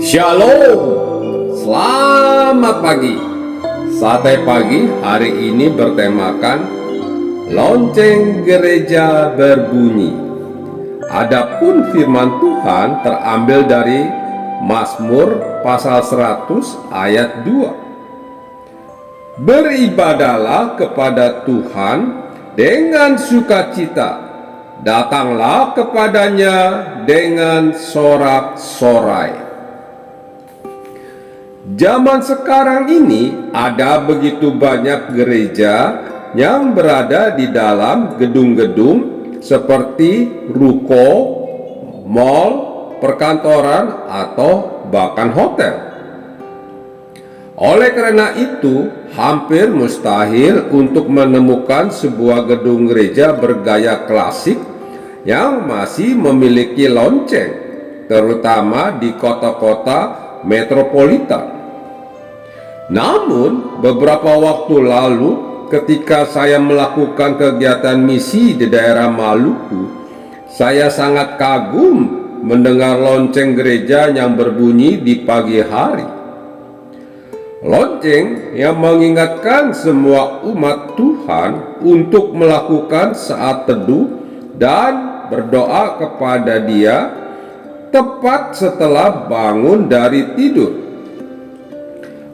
Shalom, selamat pagi. Santai pagi hari ini bertemakan lonceng gereja berbunyi. Adapun firman Tuhan terambil dari Mazmur pasal 100 ayat 2. Beribadahlah kepada Tuhan dengan sukacita, datanglah kepadanya dengan sorak-sorai. Zaman sekarang ini ada begitu banyak gereja yang berada di dalam gedung-gedung seperti ruko, mal, perkantoran, atau bahkan hotel. Oleh karena itu, hampir mustahil untuk menemukan sebuah gedung gereja bergaya klasik yang masih memiliki lonceng, terutama di kota-kota metropolitan. Namun, beberapa waktu lalu ketika saya melakukan kegiatan misi di daerah Maluku, saya sangat kagum mendengar lonceng gereja yang berbunyi di pagi hari. Lonceng yang mengingatkan semua umat Tuhan untuk melakukan saat teduh dan berdoa kepada Dia tepat setelah bangun dari tidur.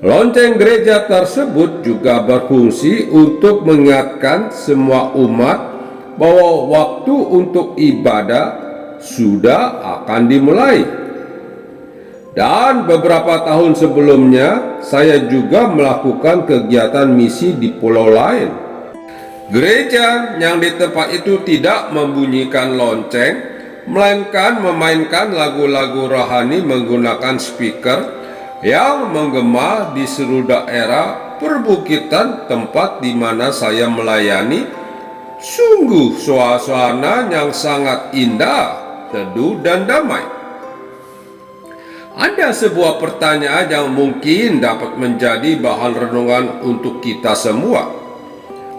Lonceng gereja tersebut juga berfungsi untuk mengingatkan semua umat bahwa waktu untuk ibadah sudah akan dimulai. Dan beberapa tahun sebelumnya, saya juga melakukan kegiatan misi di pulau lain. Gereja yang di tempat itu tidak membunyikan lonceng, melainkan memainkan lagu-lagu rohani menggunakan speaker yang menggema di seluruh daerah perbukitan tempat di mana saya melayani. Sungguh suasana yang sangat indah, teduh dan damai. Ada sebuah pertanyaan yang mungkin dapat menjadi bahan renungan untuk kita semua.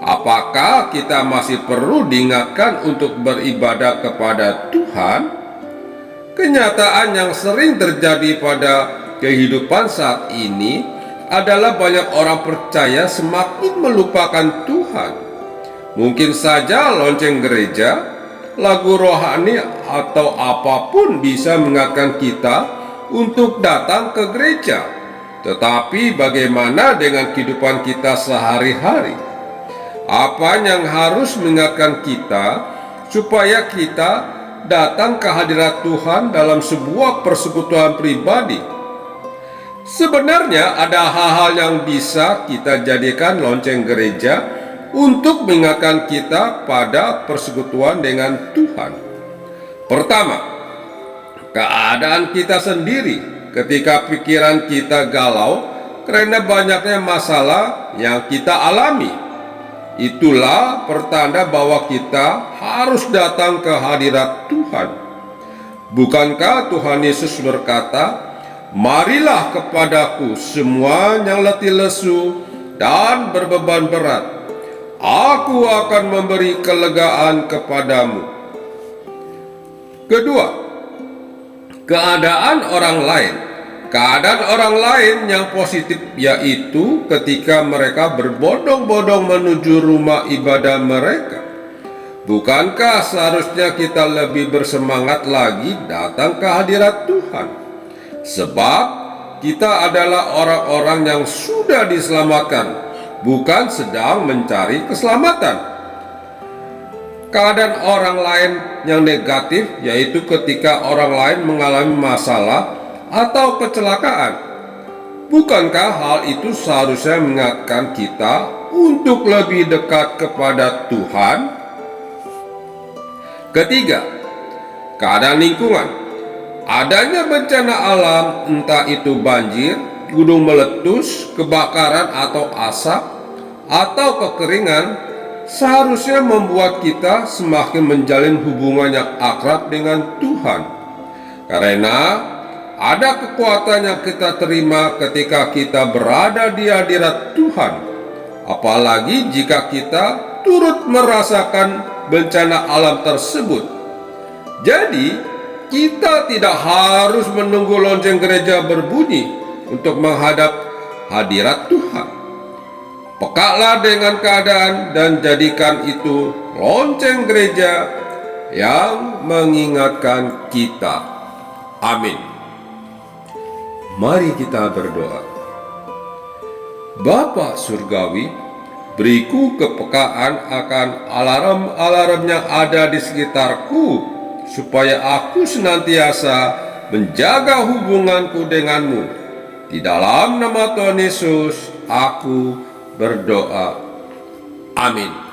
Apakah kita masih perlu diingatkan untuk beribadah kepada Tuhan? Kenyataan yang sering terjadi pada kehidupan saat ini adalah banyak orang percaya semakin melupakan Tuhan. Mungkin saja lonceng gereja, lagu rohani, atau apapun bisa mengingatkan kita untuk datang ke gereja. Tetapi bagaimana dengan kehidupan kita sehari-hari? Apa yang harus mengingatkan kita supaya kita datang ke hadirat Tuhan dalam sebuah persekutuan pribadi? Sebenarnya ada hal-hal yang bisa kita jadikan lonceng gereja untuk mengingatkan kita pada persekutuan dengan Tuhan. Pertama, keadaan kita sendiri ketika pikiran kita galau karena banyaknya masalah yang kita alami. Itulah pertanda bahwa kita harus datang ke hadirat Tuhan. Bukankah Tuhan Yesus berkata, "Marilah kepadaku semua yang letih lesu dan berbeban berat, aku akan memberi kelegaan kepadamu." Kedua, keadaan orang lain. Keadaan orang lain yang positif yaitu ketika mereka berbondong-bondong menuju rumah ibadah mereka. Bukankah seharusnya kita lebih bersemangat lagi datang ke hadirat Tuhan? Sebab kita adalah orang-orang yang sudah diselamatkan, bukan sedang mencari keselamatan. Keadaan orang lain yang negatif yaitu ketika orang lain mengalami masalah atau kecelakaan. Bukankah hal itu seharusnya mengingatkan kita untuk lebih dekat kepada Tuhan? Ketiga, keadaan lingkungan. Adanya bencana alam, entah itu banjir, gunung meletus, kebakaran atau asap, atau kekeringan, seharusnya membuat kita semakin menjalin hubungan yang akrab dengan Tuhan. Karena ada kekuatan yang kita terima ketika kita berada di hadirat Tuhan, apalagi jika kita turut merasakan bencana alam tersebut. Jadi, kita tidak harus menunggu lonceng gereja berbunyi untuk menghadap hadirat Tuhan. Pekalah dengan keadaan dan jadikan itu lonceng gereja yang mengingatkan kita. Amin. Mari kita berdoa. Bapa Surgawi, beriku kepekaan akan alarm-alarm yang ada di sekitarku, supaya aku senantiasa menjaga hubunganku denganmu. Di dalam nama Tuhan Yesus, aku berdoa. Amin.